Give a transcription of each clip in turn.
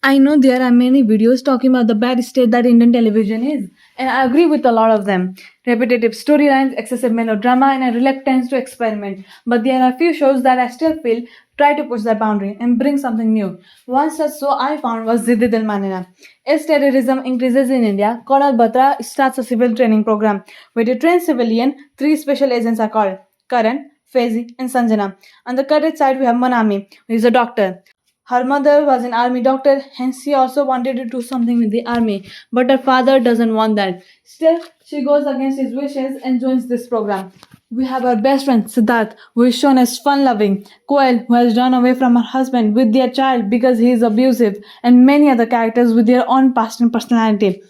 I know there are many videos talking about the bad state that Indian television is, and I agree with a lot of them. Repetitive storylines, excessive melodrama, and a reluctance to experiment. But there are few shows that I still feel try to push that boundary and bring something new. One such show I found was Ziddi Manina. As terrorism increases in India, Colonel Batra starts a civil training program where to train civilian. Three special agents are called Karan, Faizi, and Sanjana. On the cadet side, we have Manami, who is a doctor. Her mother was an army doctor, hence she also wanted to do something with the army, but her father doesn't want that. Still, she goes against his wishes and joins this program. We have our best friend Siddharth, who is shown as fun loving, Koel, who has run away from her husband with their child because he is abusive, and many other characters with their own past and personality.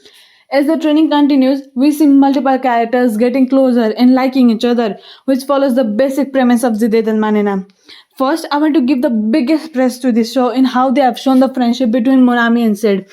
As the training continues, we see multiple characters getting closer and liking each other, which follows the basic premise of Zidet and Manena. First, I want to give the biggest praise to this show in how they have shown the friendship between Monami and Sid.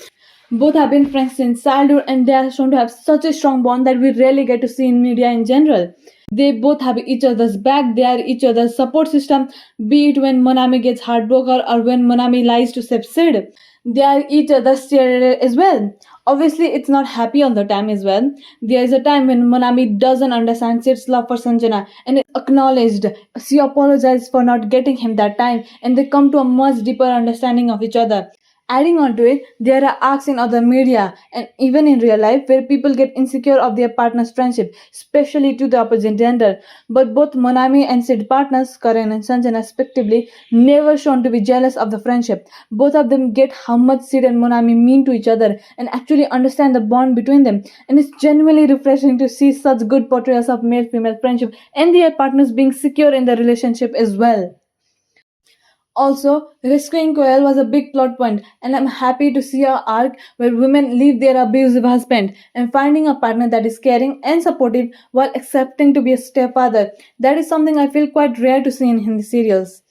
Both have been friends since childhood and they are shown to have such a strong bond that we rarely get to see in media in general. They both have each other's back, they are each other's support system, be it when Monami gets heartbroken or when Monami lies to save Sid. They are each other's cheerleader as well. Obviously, it's not happy all the time as well. There is a time when Monami doesn't understand Sid's love for Sanjana and is acknowledged. She apologizes for not getting him that time and they come to a much deeper understanding of each other. Adding on to it, there are arcs in other media and even in real life where people get insecure of their partner's friendship, especially to the opposite gender. But both Monami and Sid partners, Karan and Sanjana respectively, never shown to be jealous of the friendship. Both of them get how much Sid and Monami mean to each other and actually understand the bond between them. And it's genuinely refreshing to see such good portrayals of male-female friendship and their partners being secure in the relationship as well. Also, rescuing Coel was a big plot point, and I'm happy to see a arc where women leave their abusive husband and finding a partner that is caring and supportive while accepting to be a stepfather. That is something I feel quite rare to see in Hindi serials.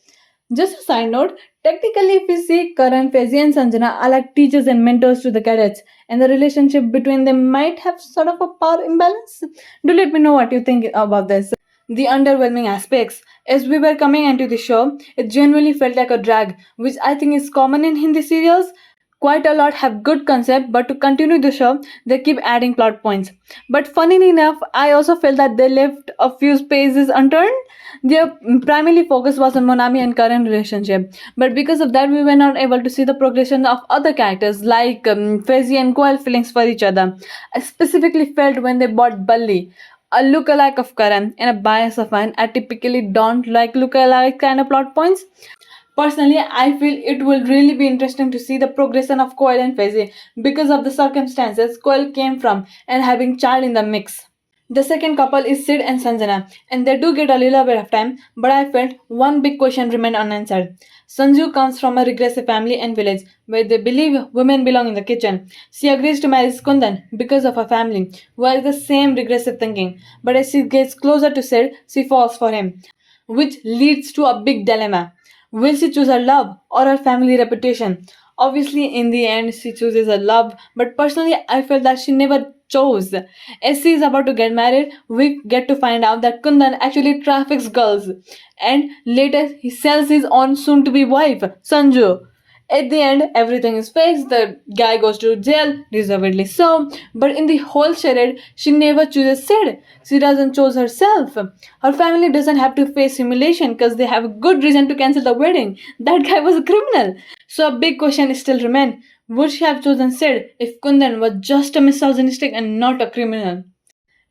Just a side note, technically, if we see Karan, Faizi, and Sanjana are like teachers and mentors to the cadets, and the relationship between them might have sort of a power imbalance. Do let me know what you think about this. The underwhelming aspects. As we were coming into the show, it genuinely felt like a drag, which I think is common in Hindi serials. Quite a lot have good concept, but to continue the show, they keep adding plot points. But funnily enough, I also felt that they left a few spaces unturned. Their primary focus was on Monami and Karan relationship, but because of that, we were not able to see the progression of other characters like Faizi and Koel feelings for each other. I specifically felt when they bought Balli, a lookalike of Karan and a bias of mine. I typically don't like lookalike kind of plot points. Personally, I feel it will really be interesting to see the progression of Coil and Faizi because of the circumstances Coil came from and having child in the mix. The second couple is Sid and Sanjana, and they do get a little bit of time, but I felt one big question remained unanswered. Sanju comes from a regressive family and village where they believe women belong in the kitchen. She agrees to marry Skundan because of her family, who has the same regressive thinking, but as she gets closer to Sid, she falls for him, which leads to a big dilemma. Will she choose her love or her family reputation? Obviously, in the end, she chooses her love, but personally, I felt that she never chose. As she is about to get married, we get to find out that Kundan actually traffics girls, and later he sells his own soon to be wife, Sanju. At the end, everything is fixed. The guy goes to jail, deservedly so. But in the whole charade, she never chooses Sid. She doesn't choose herself. Her family doesn't have to face humiliation because they have a good reason to cancel the wedding. That guy was a criminal. So a big question still remains. Would she have chosen Sid if Kundan was just a misogynistic and not a criminal?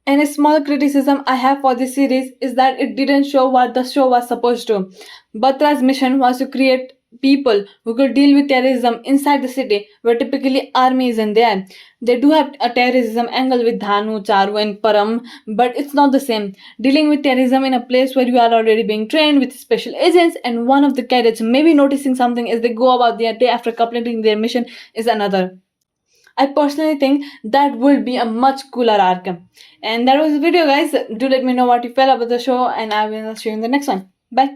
And a small criticism I have for this series is that it didn't show what the show was supposed to. Batra's mission was to create people who could deal with terrorism inside the city where typically army isn't there. They do have a terrorism angle with Dhanu, Charu and Param, but it's not the same. Dealing with terrorism in a place where you are already being trained with special agents and one of the cadets maybe noticing something as they go about their day after completing their mission is another. I personally think that would be a much cooler arc. And that was the video, guys. Do let me know what you felt about the show, and I will see you in the next one. Bye.